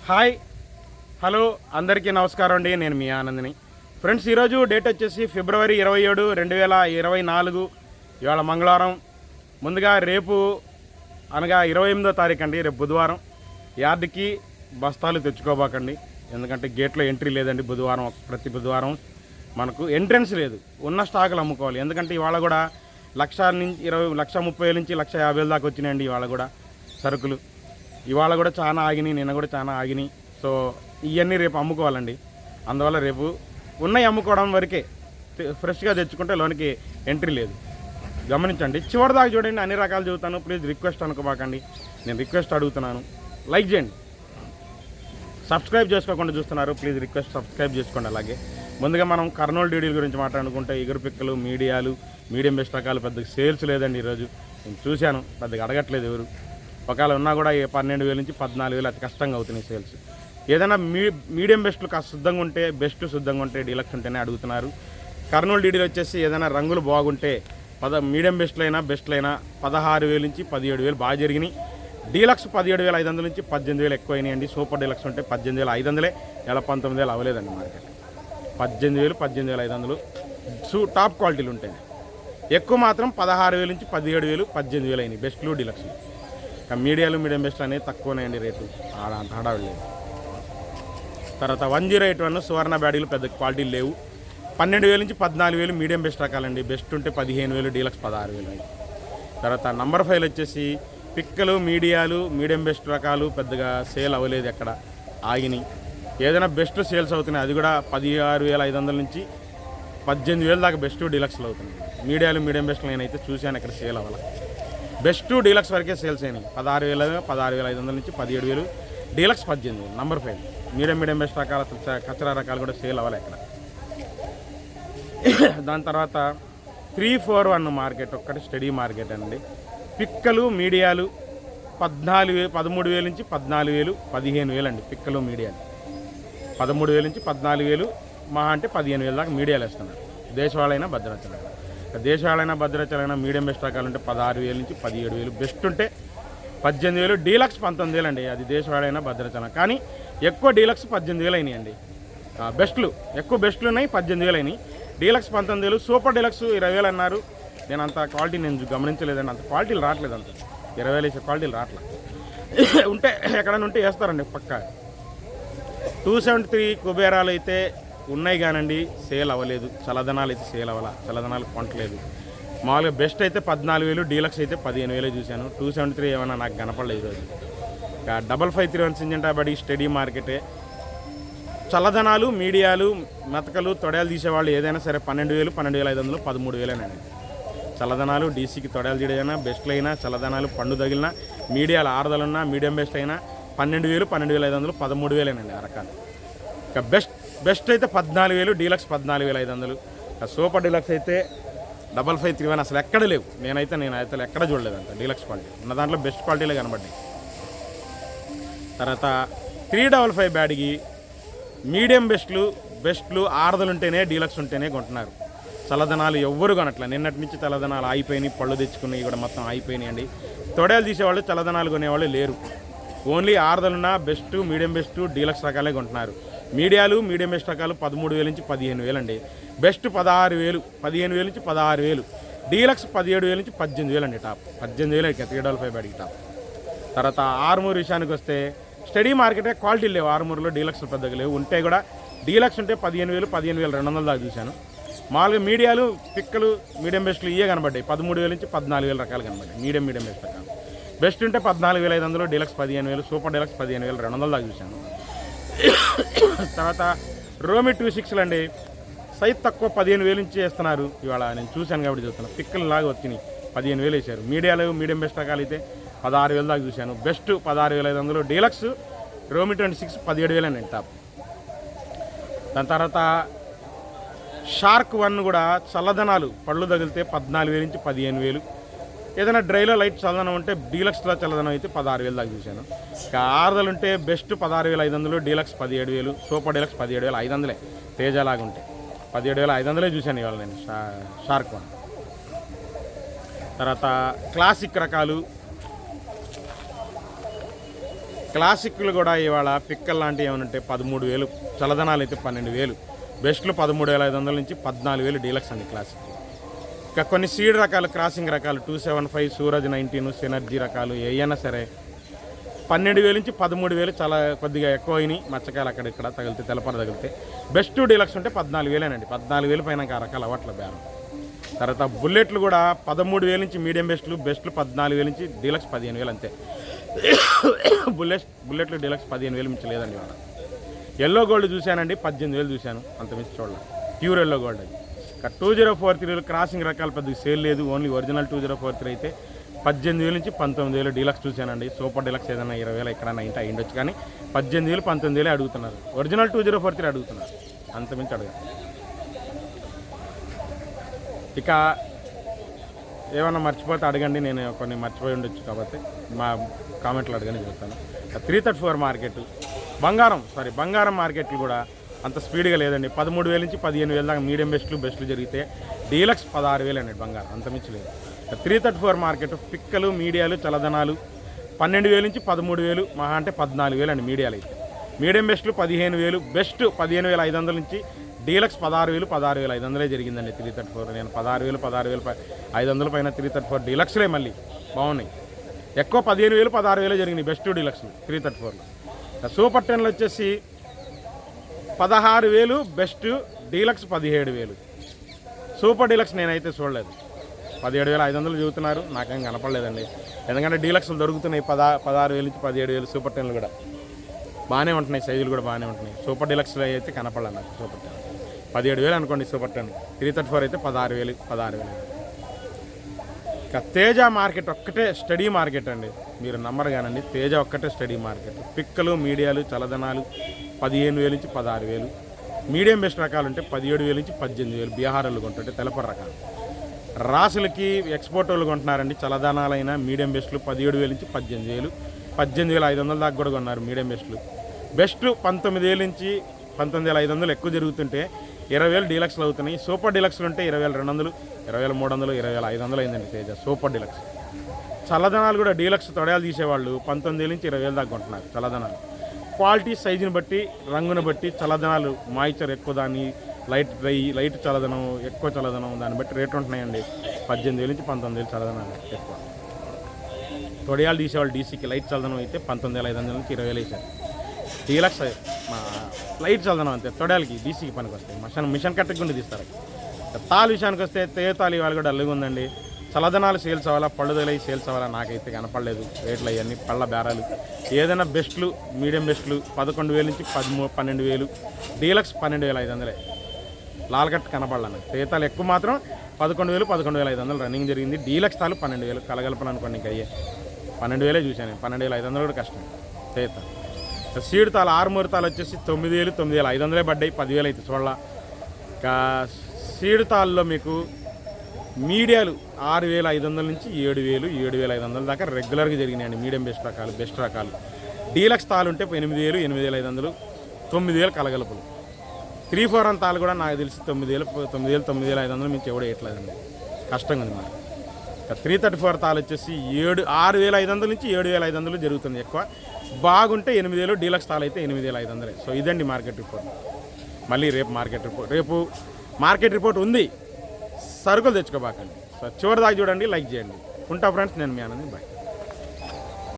Hi hello అందరికీ నమస్కారం అండి. నేను మీ ఆనందిని. ఫ్రెండ్స్, ఈరోజు డేట్ వచ్చేసి ఫిబ్రవరి 27, 2024. ఇవాళ మంగళవారం. ముందుగా రేపు అనగా 28వ తారీఖు అండి, రేపు బుధవారం. యార్డ్కి బస్తాలు తెచ్చుకోబాకండి, ఎందుకంటే గేట్లో ఎంట్రీ లేదండి. ప్రతి బుధవారం మనకు ఎంట్రెన్స్ లేదు. ఉన్న స్టాకులు అమ్ముకోవాలి. ఎందుకంటే ఇవాళ కూడా 1,30,000 నుంచి 1,50,000 దాకా వచ్చినాయండి ఇవాళ కూడా సరుకులు. ఇవాళ కూడా చాలా ఆగినాయి, నిన్న కూడా చాలా ఆగినాయి. సో ఇవన్నీ రేపు అమ్ముకోవాలండి. అందువల్ల రేపు ఉన్నాయి అమ్ముకోవడం వరకే, ఫ్రెష్గా తెచ్చుకుంటే లోనికి ఎంట్రీ లేదు. గమనించండి, చివరి దాకా చూడండి. అన్ని రకాలు చెబుతాను. ప్లీజ్ రిక్వెస్ట్ అనుకోబాకండి, నేను రిక్వెస్ట్ అడుగుతున్నాను. లైక్ చేయండి. సబ్స్క్రైబ్ చేసుకోకుండా చూస్తున్నారు, ప్లీజ్ రిక్వెస్ట్ సబ్స్క్రైబ్ చేసుకోండి. అలాగే ముందుగా మనం కర్నూలు డీడీల గురించి మాట్లాడుకుంటే ఎగురు పిక్కలు, మీడియం బెస్ట్ రకాలు పెద్దగా సేల్స్ లేదండి. ఈరోజు నేను చూశాను, పెద్దగా అడగట్లేదు ఎవరు. ఒకవేళ ఉన్నా కూడా 12,000 నుంచి 14,000 అతి కష్టంగా అవుతున్నాయి సేల్స్. ఏదైనా మీడియం బెస్ట్లు కాస్త శుద్ధంగా ఉంటే, బెస్ట్ శుద్ధంగా ఉంటే, డీలక్స్ ఉంటేనే అడుగుతున్నారు. కర్నూలు డీడీలు వచ్చేసి ఏదైనా రంగులు బాగుంటే మీడియం బెస్ట్లైనా 16,000 నుంచి 17,000 బాగా జరిగినాయి. డీలక్స్ 17,500 నుంచి 18,000 ఎక్కువైనాయండి. సూపర్ డీలక్స్ ఉంటే 18,500. ఇలా 19,000 అవ్వలేదండి మార్కెట్. 18,000, 18,500 టాప్ క్వాలిటీలు ఉంటాయి. ఎక్కువ మాత్రం 16,000 నుంచి 17,000, 18,000 అయినాయి బెస్ట్లు, డీలక్స్లు. మీడియం బెస్ట్లు అనేది తక్కువనేయండి రేటు, అంత హడావిలేదు. తర్వాత 1081 సువర్ణ బ్యాడీలు పెద్ద క్వాలిటీలు లేవు. 12,000 నుంచి 14,000 మీడియం బెస్ట్ రకాలండి. బెస్ట్ ఉంటే 15,000, డీలక్స్ 16,000. తర్వాత నంబర్ 5 వచ్చేసి పిక్కలు, మీడియం బెస్ట్ రకాలు పెద్దగా సేల్ అవ్వలేదు, ఎక్కడ ఆగినాయి. ఏదైనా బెస్ట్ సేల్స్ అవుతున్నాయి, అది కూడా 16,500 నుంచి 18,000 దాకా బెస్ట్ డీలక్స్లు అవుతున్నాయి. మీడియం బెస్ట్లు నేనైతే చూశాను, ఎక్కడ సేల్ అవ్వాలి. బెస్ట్ డీలక్స్ వరకే సేల్స్ అయినాయి. 16,500 నుంచి 17,000, డీలక్స్ 18,000. నంబర్ 5 మీడియం బెస్ట్ రకాల కచరా రకాలు కూడా సేల్ అవ్వాలి ఎక్కడ. దాని తర్వాత 341 మార్కెట్ ఒక్కటి స్టడీ మార్కెట్ అండి. పిక్కలు, మీడియాలు 13,000 నుంచి 14,000, 15,000 అండి. పిక్కలు, మీడియాలు 13,000 నుంచి 14,000, మహా అంటే 15,000 దాకా మీడియాలు వేస్తున్నారు. దేశవాళైనా భద్రాచలైనా మీడియం బెస్ట్ రకాలు ఉంటే 16,000 నుంచి 17,000, బెస్ట్ ఉంటే 18,000, డీలక్స్ 19,000 అండి. అది దేశవాళైనా భద్రాచలం. కానీ ఎక్కువ డీలక్స్ 18,000 అయినాయండి. ఎక్కువ బెస్ట్లు ఉన్నాయి, 18,000 అయినాయి. డీలక్స్ 19,000, సూపర్ డీలక్స్ 20,000 అన్నారు. నేను అంత క్వాలిటీ గమనించలేదండి, అంత క్వాలిటీలు రావట్లేదు. అంత 20,000 వేసే క్వాలిటీలు రావట్లేదు. ఉంటే ఎక్కడైనా ఉంటే వేస్తారండి పక్క. 273 కుబేరాలు అయితే ఉన్నాయి కానండి, సేల్ అవ్వలేదు. చల్లదనాలు అయితే సేల్ అవ్వాల, చల్లదనాలు కొనట్లేదు. మామూలుగా బెస్ట్ అయితే 14,000, డీలక్స్ అయితే 15,000 చూశాను. 273 ఏమైనా నాకు కనపడలేదు ఈరోజు. 5531 సింజంటా బడి స్టడీ మార్కెటే. చల్లదనాలు, మీడియాలు, మెతకలు, తొడయాలు తీసేవాళ్ళు ఏదైనా సరే 12,000, 12,500, 13,000 అండి. చల్లదనాలు డీసీకి తొడయాలు తీయడైనా, బెస్ట్లు అయినా, చల్లదనాలు పండు తగిలినా, మీడియాలు ఆరుదలున్నా, మీడియం బెస్ట్ అయినా 12,000, 12,500, 13,000 అండి ఆ రకాలు. ఇక బెస్ట్ అయితే 14,000, డీలక్స్ 14,500. సూపర్ డీలక్స్ అయితే 5531 అసలు ఎక్కడ లేవు. నేనైతే ఎక్కడ చూడలేదు అంత డీలక్స్ క్వాలిటీ. ఉన్న దాంట్లో బెస్ట్ క్వాలిటీలే కనబడ్డాయి. తర్వాత 355 బ్యాడ్కి మీడియం బెస్ట్లు ఆరుదలు ఉంటేనే, డీలక్స్ ఉంటేనే కొంటున్నారు. చల్లదనాలు ఎవ్వరు కొనట్లే. నిన్నటి నుంచి చల్లదనాలు ఆగిపోయినాయి, పళ్ళు తెచ్చుకున్నాయి కూడా మొత్తం ఆగిపోయినాయండి. తొడయాలు తీసేవాళ్ళు, చల్లదనాలు కొనేవాళ్ళు లేరు. ఓన్లీ ఆరుదలున్న బెస్ట్, మీడియం బెస్ట్, డీలక్స్ రకాలే కొంటున్నారు. మీడియం బెస్ట్ రకాలు 13,000 నుంచి 15,000 అండి. బెస్ట్ 16,000, 15,000 నుంచి 16,000, డీలక్స్ 17,000 నుంచి 18,000 అండి. టాప్ 18,000 ఇక 355 బ్యాడ్కి టాప్. తర్వాత ఆర్మూర్ విషయానికి వస్తే స్టడీ మార్కెటే క్వాలిటీ లేవు. ఆర్మూర్లో డీలక్స్లు పెద్దగా లేవు. ఉంటే కూడా డీలక్స్ ఉంటే 15,000, 15,200 దాకా చూశాను. మామూలుగా మీడియాలు, పిక్కలు, మీడియం బెస్ట్లు ఇవే కనబడ్డాయి. 13,000 నుంచి 14,000 రకాలు కనబడ్డాయి. మీడియం బెస్ట్ రకాలు. బెస్ట్ ఉంటే 14,500, డీలక్స్ 15,000, సూపర్ డీలక్స్ 15,200 దాకా చూశాను. తర్వాత రోమి 26 అండి. సైజ్ తక్కువ 15,000 నుంచి వేస్తున్నారు. ఇవాళ నేను చూశాను కాబట్టి చూస్తున్నాను. పిక్కలు లాగా వచ్చినాయి, 15,000 వేసారు. మీడియం బెస్ట్ రకాలు అయితే 16,000 దాకా చూశాను. బెస్ట్ 16,500, డీలక్స్ రోమి 26 17,000 అండి టాప్. దాని తర్వాత షార్క్ 1 కూడా చల్లదనాలు పళ్ళు తగిలితే 14,000 నుంచి 15,000. ఏదైనా డ్రైలో లైట్ చల్లదనం ఉంటే, డీలక్స్లో చల్లదనం అయితే 16,000 దాకా చూశాను. ఇక ఆరుదలు ఉంటే బెస్ట్ 16,500, డీలక్స్ 17,000, సూపర్ డీలక్స్ 17,500 తేజలాగా ఉంటాయి. 17,500 చూశాను ఇవాళ నేను షార్క్ 1. తర్వాత క్లాసిక్ రకాలు క్లాసిక్లు కూడా ఇవాళ పిక్కల్ లాంటివి ఏమైనా ఉంటే 13,000, చలదనాలు అయితే 12,000, బెస్ట్లు 13,500 నుంచి 14,000 డీలక్స్ అండి క్లాసిక్. ఇక కొన్ని సీడ్ రకాలు, క్రాసింగ్ రకాలు 275, సూరజ్ 19, సినర్జీ రకాలు ఏమైనా సరే 12,000 నుంచి 13,000 చాలా కొద్దిగా ఎక్కువ అయినాయి. మచ్చకాయలు అక్కడ ఇక్కడ తగిలితే, తెలపర తగిలితే. బెస్ట్ డీలక్స్ ఉంటే 14,000 14,000 పైన ఆ రకాలు అవ్వట్ల బేరం. తర్వాత బుల్లెట్లు కూడా 13,000 నుంచి మీడియం బెస్ట్లు, బెస్ట్లు 14,000 నుంచి డీలక్స్ 15,000 అంతే. బుల్లెట్లు డీలక్స్ 15,000 మించి లేదండి ఇవాళ. ఎల్లో గోల్డ్ చూశానండి 18,000 చూశాను, అంత మించి చూడాలి. ప్యూర్ ఎల్లో గోల్డ్ అది. 2043 క్రాసింగ్ రకాలు పెద్దగా సేల్ లేదు, ఓన్లీ ఒరిజినల్ 2043 అయితే 18,000 నుంచి 19,000 డీలక్స్ చూశానండి. సూపర్ డీలక్స్ ఏదైనా 20,000 ఎక్కడైనా ఇంటి అయ్యిండొచ్చు, కానీ 18,000 19,000 అడుగుతున్నారు. ఒరిజినల్ 2043 అడుగుతున్నారు, అంత మించి అడగాలి. ఇక ఏమన్నా మర్చిపోతే అడగండి, నేను కొన్ని మర్చిపోయి ఉండొచ్చు కాబట్టి మా కామెంట్లు అడగని చెప్తాను. 334 మార్కెట్ బంగారం మార్కెట్లు కూడా అంత స్పీడ్గా లేదండి. 13,000 నుంచి 15,000 దాకా మీడియం బెస్ట్లు జరిగితే డీలక్స్ 16,000 అండి బంగారం, అంత మించి లేదు. 334 మార్కెట్ పిక్కలు, మీడియాలు, చలదనాలు 12,000 నుంచి 13,000, మహా అంటే 14,000 అండి మీడియాలు అయితే. మీడియం బెస్ట్లు 15,000, బెస్ట్ 15,500 నుంచి డీలక్స్ 16,500 జరిగిందండి 334. నేను 16,500 పైన 334 డీలక్స్లే మళ్ళీ బాగున్నాయి. ఎక్కువ 15,000 16,000 జరిగినాయి బెస్ట్ డీలక్స్లు 334లో. సూపర్ 10లో వచ్చేసి 16,000 బెస్ట్, డీలక్స్ 17,000. సూపర్ డీలక్స్ నేనైతే చూడలేదు, 17,500 చెబుతున్నారు, నాకేం కనపడలేదండి. ఎందుకంటే డీలక్స్లు దొరుకుతున్నాయి 16,000 నుంచి 17,000. సూపర్ 10లు కూడా బాగానే ఉంటున్నాయి, సైజులు కూడా బాగానే ఉంటున్నాయి. సూపర్ డీలక్స్లో అయితే కనపడలేదు నాకు. సూపర్ 10 17,000 అనుకోండి సూపర్ 10. 334 అయితే 16,000. ఇక తేజ మార్కెట్ ఒక్కటే స్టడీ మార్కెట్ అండి, మీరు నమ్మరు కానండి. తేజ ఒక్కటే స్టడీ మార్కెట్. పిక్కలు, మీడియాలు, చలదనాలు 15,000 నుంచి 16,000. మీడియం బెస్ట్ రకాలు ఉంటే 17,000 నుంచి 18,000. బీహార్లు కొంటుంటే తెలపర రకాలు. రాసులకి ఎక్స్పోర్ట్ వాళ్ళు కొంటున్నారండి. చలదనాలైన మీడియం బెస్ట్లు 17,000 నుంచి 18,000, 18,500 దాకా కూడా కొన్నారు మీడియం బెస్ట్లు. బెస్ట్లు 19,000 నుంచి 19,500 ఎక్కువ జరుగుతుంటే 20,000 డీలక్స్లు అవుతున్నాయి. సూపర్ డీలక్స్లు ఉంటే 20,200, 20,300, 20,500 అయిందండి తేజ సూపర్ డీలక్స్. చల్లదనాలు కూడా డీలక్స్ తొడయాలు తీసేవాళ్ళు 19,000 నుంచి 20,000 దాకా కొంటున్నారు చల్లదనాలు. క్వాలిటీ, సైజుని బట్టి, రంగుని బట్టి చల్లదనాలు మాయిశ్చర్ ఎక్కువ, దాన్ని లైట్ చల్లదనం, ఎక్కువ చల్లదనం, దాన్ని బట్టి రేట్లు ఉంటున్నాయండి. 18,000 నుంచి 19,000 చల్లదనాలు ఎక్కువ. తొడయాలు తీసేవాళ్ళు డీసీకి లైట్ చల్లదనం అయితే 19,500 నుంచి 20,000 వేసారు. డీలక్స్ లైట్ చల్లదనం అంతే, తొడయాలకి డీసీకి పనికి వస్తాయి. మిషన్ కట్టకుండా తీస్తారు. తాలు విషయానికి వస్తే తేతాలు వాళ్ళు కూడా అల్లుగా ఉందండి. చల్లదనాలు సేల్స్ అవ్వాలా, పళ్ళుదలై సేల్స్ అవ్వాలా నాకైతే కనపడలేదు. రేట్లు అవన్నీ పళ్ళ బేరాలు. ఏదైనా బెస్ట్లు, మీడియం బెస్ట్లు 11,000 నుంచి 12,000, డీలక్స్ 12,500. లాల్కట్ కనపడాలి. తేతాలు ఎక్కువ మాత్రం 11,000, 11,500 రన్నింగ్ జరిగింది. డీలక్స్ తాలు 12,000 కలగలపని అనుకోండి. ఇంకా అయ్యే 12,000 చూశాను. 12,500 కూడా కష్టం. తేత సీడ్ తాలు 6 తాలు వచ్చేసి 9,000, 9,500 పడ్డాయి. 10,000 అయితే చూడాల. ఇంకా సీడ్ తాల్లో మీకు మీడియాలు 6,500 నుంచి 7,000, 7,500 దాకా రెగ్యులర్గా జరిగినాయండి మీడియం బెస్ట్ రకాలు. డీలక్స్ తాలు ఉంటే 8,000, 8,500, 9,000 కలగలుపులు. 3-4 తాలు కూడా నాకు తెలిసి 9,000, 9,500 మించి ఎవడో వేయట్లేదండి. కష్టంగా ఉంది మరి. 334 తాలు వచ్చేసి 6,500 నుంచి 7,500 జరుగుతుంది ఎక్కువ. బాగుంటే 8,000, డీలక్స్ తాలు అయితే 8,500. సో ఇదండి మార్కెట్ రిపోర్ట్. మళ్ళీ రేపు మార్కెట్ రిపోర్ట్ ఉంది, సరుకులు తెచ్చుకోబాకండి. సో చివరి దాకా చూడండి, లైక్ చేయండి. ఉంటా ఫ్రెండ్స్, నేను మీ ఆనంద్, బాయ్.